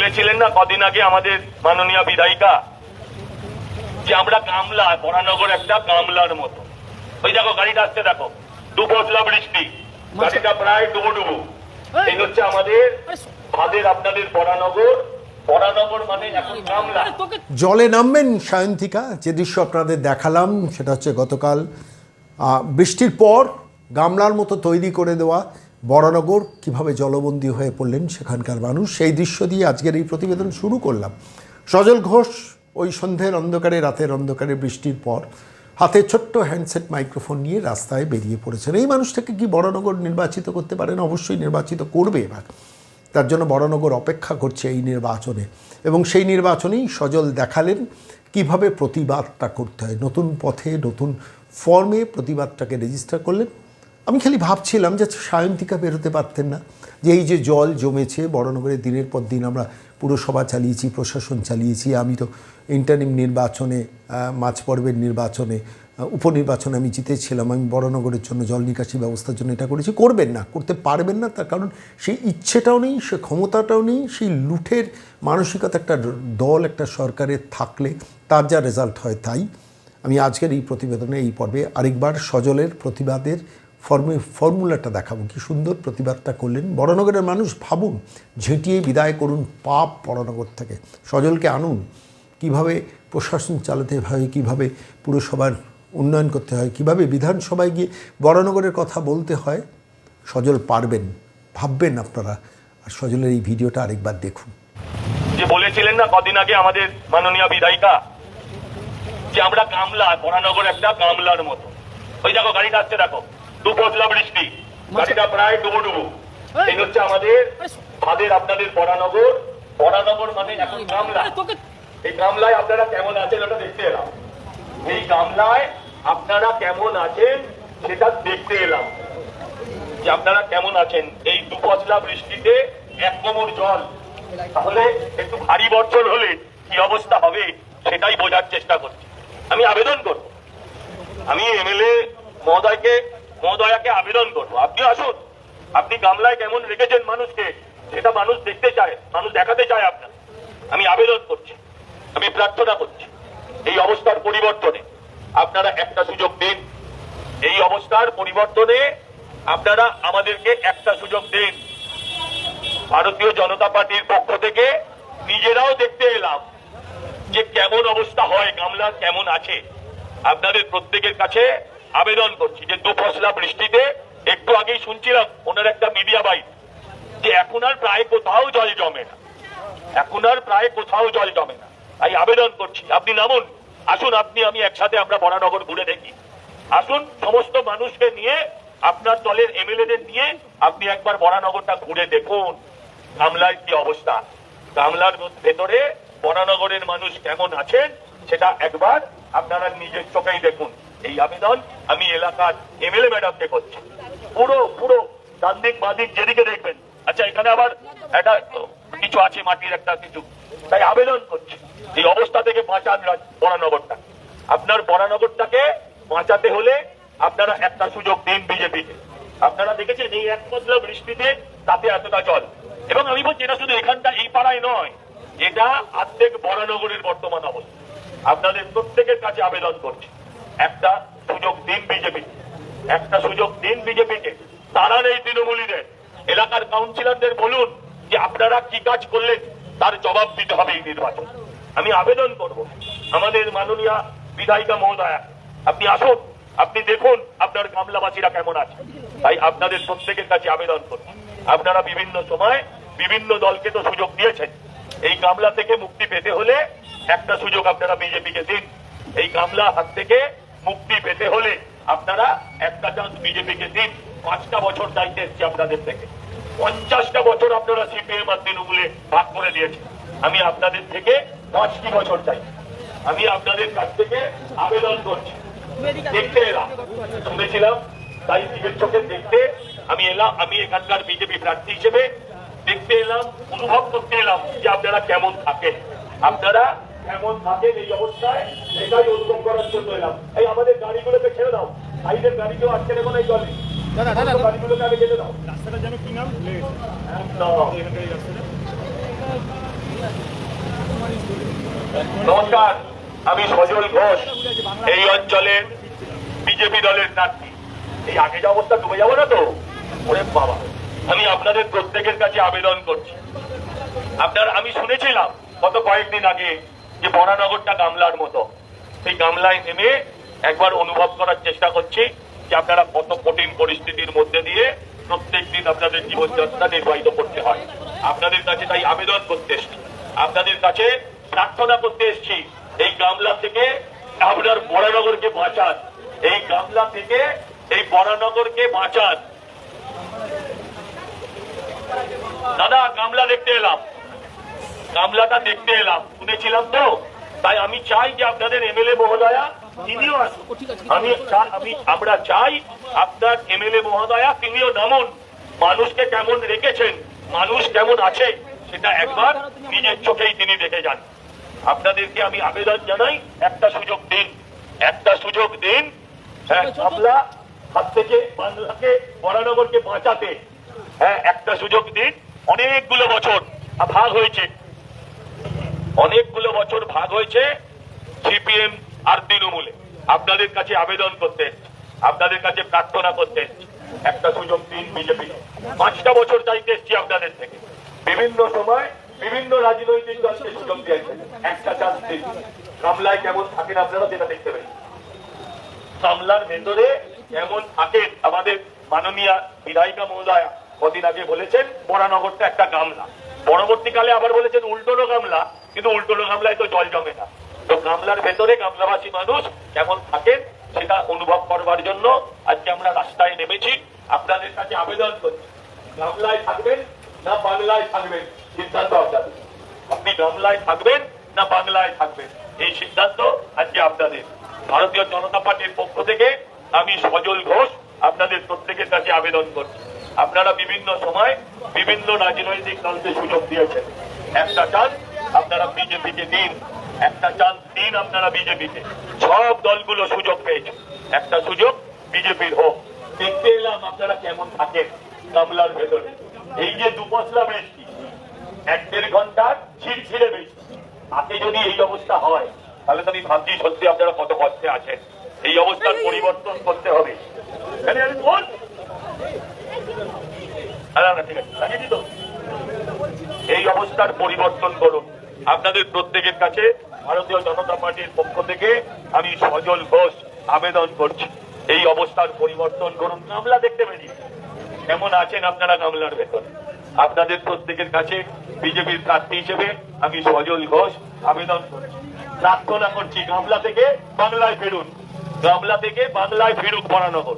বলেছিলেন না কদিন আগে আমাদের মাননীয় বিধায়িকা যে আমরা কামলা, বরানগর একটা কামলার মতো। ওই দেখো গাড়িটা আসছে, দেখো দুপশলা বৃষ্টি, গাড়িটা প্রায় ডুবো। এই হচ্ছে আমাদের ভাদের আপনাদের বরানগর। বরানগর মানে এখন কামলা। জলে নামবেন সায়ন্তিকা। যে দৃশ্য আপনাদের দেখালাম সেটা হচ্ছে গতকাল বৃষ্টির পর গামলার মতো তৈরি করে দেওয়া বরানগর কিভাবে জলবন্দী হয়ে পড়লেন সেখানকার মানুষ, সেই দৃশ্য দিয়ে আজকের এই প্রতিবেদন শুরু করলাম। সজল ঘোষ ওই সন্ধ্যের অন্ধকারে, রাতের অন্ধকারে, বৃষ্টির পর হাতে ছোট্ট হ্যান্ডসেট মাইক্রোফোন নিয়ে রাস্তায় বেরিয়ে পড়েছেন। এই মানুষটাকে কি বরানগর নির্বাচিত করতে পারেন? অবশ্যই নির্বাচিত করবে এবার। তার জন্য বরানগর অপেক্ষা করছে এই নির্বাচনে, এবং সেই নির্বাচনেই সজল দেখালেন কিভাবে প্রতিবাদটা করতে হয়। নতুন পথে, নতুন ফর্মে প্রতিবাদটাকে রেজিস্টার করলেন। আমি খালি ভাবছিলাম যে সায়ন্তিকা বেরোতে পারতেন না, যে এই যে জল জমেছে বরানগরে, দিনের পর দিন আমরা পুরসভা চালিয়েছি, প্রশাসন চালিয়েছি। আমি তো ইন্টারিম নির্বাচনে, মাঝ পর্বের নির্বাচনে, উপনির্বাচনে আমি জিতেছিলাম। আমি বরানগরের জন্য জল নিকাশি ব্যবস্থার জন্য এটা করেছি। করবেন না, করতে পারবেন না, তার কারণ সেই ইচ্ছেটাও নেই, সে ক্ষমতাটাও নেই। সেই লুঠের মানসিকতা একটা দল, একটা সরকারের থাকলে তার যা রেজাল্ট হয় তাই। আমি আজকের এই প্রতিবেদনে, এই পর্বে আরেকবার সজলের প্রতিবাদের ফর্মুলাটা দেখাবো। কি সুন্দর প্রতিবাদটা করলেন বরানগরের মানুষ। ভাবুন, ঝেঁটিয়ে বিদায় করুন পাপ বরানগর থেকে, সজলকে আনুন। কিভাবে প্রশাসন চালাতে হয়, কিভাবে পুরসভার উন্নয়ন করতে হয়, কিভাবে বিধানসভায় গিয়ে বরানগরের কথা বলতে হয়, সজল পারবেন। ভাববেন আপনারা। আর সজলের এই ভিডিওটা আরেকবার দেখুন। যে বলেছিলেন না কদিন আগে আমাদের মাননীয় বিধায়িকা যে আমরা কামলা, বরানগর একটা কামলার মতো। ওই দেখো গাড়িটা আসছে, দেখো দুপশলা বৃষ্টি, গাড়িটা প্রায় ডুবো। এই হচ্ছে আমাদের ভাদের আপনাদের বরানগর। বরানগর মানে এখন কামলা। এই কামলায় আপনারা কেমন আছেন ওটা দেখতে এলাম। এই কামলায় আপনারা কেমন আছেন সেটা দেখতে এলাম, যে আপনারা কেমন আছেন এই দুপশলা বৃষ্টিতে, এক কোমর জল। তাহলে একটু ভারী বর্ষণ হলে কি অবস্থা হবে সেটাই বোঝার চেষ্টা করছি। আমি আবেদন করব, আমি এমএলএ মহোদয়াকে আবেদন করবো, আপনি আসুন। আপনি গামলায় কেমন রেখেছেন মানুষকে সেটা মানুষ দেখতে চায়, মানুষ দেখাতে চায় আপনার। আমি আবেদন করছি, আমি প্রার্থনা করছি, এই অবস্থার পরিবর্তনে আপনারা একটা সুযোগ দিন। এই অবস্থার পরিবর্তনে আপনারা আমাদেরকে একটা সুযোগ দিন। ভারতীয় জনতা পার্টির পক্ষ থেকে নিজেরাও দেখতে এলাম যে কেমন অবস্থা হয়, গামলা কেমন আছে। আপনাদের প্রত্যেকের কাছে আবেদন করছি যে দুপশলা বৃষ্টিতে, একটু আগেই শুনছিলাম ওনার একটা মিডিয়া বাইট, যে এখন আর প্রায় কোথাও জল জমে না, এখন আর প্রায় কোথাও জল জমে না। তাই আবেদন করছি, আপনি নামুন, আসুন, আপনি আমি একসাথে আমরা বরানগর ঘুরে দেখি। আসুন, সমস্ত মানুষকে নিয়ে, আপনার দলের এমএলএদের নিয়ে আপনি একবার বরানগরটা ঘুরে দেখুন। গামলার কি অবস্থা, গামলার ভেতরে বরানগরের মানুষ কেমন আছেন সেটা একবার আপনারা নিজের চোখেই দেখুন। এই আবেদন আমি এলাকার এমএলএ ম্যাডামকে করছি। পুরো ডান দিক বাঁ দিক যেদিকে দেখবেন, আচ্ছা এখানে আবার একটা কিছু আছে, মাটির একটা কিছু। তাই আবেদন করছি, এই অবস্থা থেকে বাঁচান বরানগরটা। আপনার বরানগরটাকে বাঁচাতে হলে আপনারা একটা সুযোগ দিন বিজেপিকে। আপনারা দেখেছেন এই এক পশলা বৃষ্টিতে তাতে এতটা জল। এবং আমি বলছি এটা শুধু এখানটা, এই পাড়ায় নয়, এটা অর্ধেক বরানগরের বর্তমান অবস্থা। আপনাদের প্রত্যেকের কাছে আবেদন করছি, একটা সুযোগ দিন বিজেপি, একটা সুযোগ দিন বিজেপিকে। তারা নেই তৃণমূলীদের, এলাকার কাউন্সিলরদের বলুন যে আপনারা কি কাজ করলেন তার জবাব দিতে হবে এই নির্বাচন। আমি আবেদন করব আমাদের মাননীয় বিধায়িকা মহোদয়া, আপনি আসুন, আপনি দেখুন আপনার গামলাবাসীরা কেমন আছে। তাই আপনাদের প্রত্যেকের কাছে আবেদন করুন, আপনারা বিভিন্ন সময় বিভিন্ন দলকে তো সুযোগ দিয়েছেন, এই গামলা থেকে মুক্তি পেতে হলে একটা সুযোগ আপনারা বিজেপিকে দিন। এই গামলা হাত থেকে মুক্তি পেতে হলে আপনারা একটা চান্স বিজেপিকে দিন। 5টা বছর দায়িত্ব এসেছি আপনাদের থেকে, 50টা বছর আপনারা সিপিএম আর তৃণমূলে ভাগ করে দিয়েছেন। আমি আপনাদের থেকে 5টি বছর চাই। আমি আপনাদের কাছ থেকে আবেদন করছি, দেখতে এলাম, শুনেছিলাম, তাই নিজের চোখে দেখতে আমি এলাম। আমি এখানকার বিজেপি প্রার্থী হিসেবে দেখতে এলাম, অনুভব করতে এলাম যে আপনারা কেমন থাকেন, আপনারা কেমন থাকেন এই অবস্থায়, এটাই অনুভব করার জন্য এলাম। এই আমাদের গাড়িগুলোকে ছেড়ে দাও, সাইডের গাড়িকেও আটকে নেবো না এই জলে, গাড়িগুলোকে আগে যেতে দাও। রাস্তাটা যেন কি নাম, নমস্কার, আমি সজল ঘোষ, এই অঞ্চলের বিজেপি দলের প্রার্থী। এই আগে যে অবস্থা ডুবে যাবো না তো? ওরে বাবা, আমি আপনাদের প্রত্যেকের কাছে আবেদন করছি। আমি শুনেছিলাম গত কয়েকদিন আগে যে বরানগরটা গামলার মতো। সেই গামলায় নেমে একবার অনুভব করার চেষ্টা করছি যে আপনারা কত কঠিন পরিস্থিতির মধ্যে দিয়ে প্রত্যেক দিন আপনাদের জীবনযাত্রা নির্বাহিত করতে হয়। আপনাদের কাছে তাই আবেদন করতে এসছি, আপনাদের কাছে প্রার্থনা করতে এসছি, এই গামলা থেকে আপনার বরানগরকে বাঁচান, এই গামলা থেকে এই বরানগরকে বাঁচান। দাদা, গামলা দেখতে এলাম, গামলাটা দেখতে এলাম, শুনেছিলাম তো, তাই আমি চাই যে আপনাদের এমএলএ মহোদয়া তিনিও আসুন। আমরা চাই আপনার এমএলএ মহোদয়া তিনিও নামুন, মানুষকে কেমন রেখেছেন, মানুষ কেমন আছে সেটা একবার নিজের চোখেই তিনি দেখে যান। আপনাদেরকে আমি আবেদন জানাই, একটা সুযোগ দিন, একটা সুযোগ দিন। হ্যাঁ, গামলা হাত থেকে বাংলাকে বরানগরকে বাঁচাতে হ্যাঁ একটা সুযোগ দিন। অনেকগুলো বছর ভাগ হয়েছে, অনেকগুলো বছর ভাগ হয়েছে সিপিএম আর তৃণমূলে। আপনাদের কাছে আবেদন করতে, আপনাদের কাছে প্রার্থনা করতে, একটা সুযোগ দিন বিজেপি। 5টা বছর চাইতে এসছি আপনাদের থেকে, বিভিন্ন সময় বিভিন্ন রাজনৈতিক দলকে সুযোগ দিয়েছেন, একটা চান্স দিন। গামলায় কেমন থাকেন আপনারা সেটা দেখতে পেলেন, গামলার ভেতরে কেমন থাকেন। আমাদের মাননীয় বিধায়িকা মহোদয়া কদিন আগে বলেছেন বরানগরটা একটা গামলা, পরবর্তীকালে আবার বলেছেন উল্টোনো গামলা, কিন্তু উল্টোনো গামলায় তো জল জমে না। তো গামলার ভেতরে গামলাবাসী মানুষ কেমন থাকেন সেটা অনুভব করবার জন্য আজকে আমরা রাস্তায় নেমেছি। আপনাদের কাছে আবেদন করছি, গামলায় থাকবেন না বাংলায় থাকবেন, সিদ্ধান্ত আপনাদের। আপনি গামলায় থাকবেন না বাংলায় থাকবেন, এই সিদ্ধান্ত আজকে আপনাদের। ভারতীয় জনতা পার্টির পক্ষ থেকে আমি সজল ঘোষ আপনাদের প্রত্যেকের কাছে আবেদন করছি। আপনারা বিভিন্ন সময় বিভিন্ন রাজনৈতিক দলকে সুযোগ দিয়েছেন, একটা চান্স আপনারা বিজেপিকে দিন, একটা চান্স দিন আপনারা বিজেপিকে। সব দলগুলো সুযোগ পেয়েছে, একটা সুযোগ বিজেপির হোক। দেখতে এলাম আপনারা কেমন থাকেন গামলার ভেতরে। এই যে দুপশলা বৃষ্টি, 1-1.5 ঘন্টার ছিড়ছিড়ে বৃষ্টি, তাতে যদি এই অবস্থা হয় তাহলে তো আমি ভাবছি সত্যি আপনারা কত কষ্টে আছেন। এই অবস্থার পরিবর্তন করতে হবে। এই অবস্থার পরিবর্তন করুন। আপনাদের প্রত্যেকের কাছে ভারতীয় জনতা পার্টির পক্ষ থেকে আমি সজল ঘোষ আবেদন করছি, এই অবস্থার পরিবর্তন করুন। গামলা দেখতে বেরিয়ে কেমন আছেন আপনারা গামলার ভেতর। আপনাদের প্রত্যেকের কাছে বিজেপির প্রার্থী হিসেবে আমি সজল ঘোষ আবেদন করছি, প্রার্থনা করছি, গামলা থেকে বাংলায় ফিরুন, গামলা থেকে বাংলায় ফিরুক বরানগর।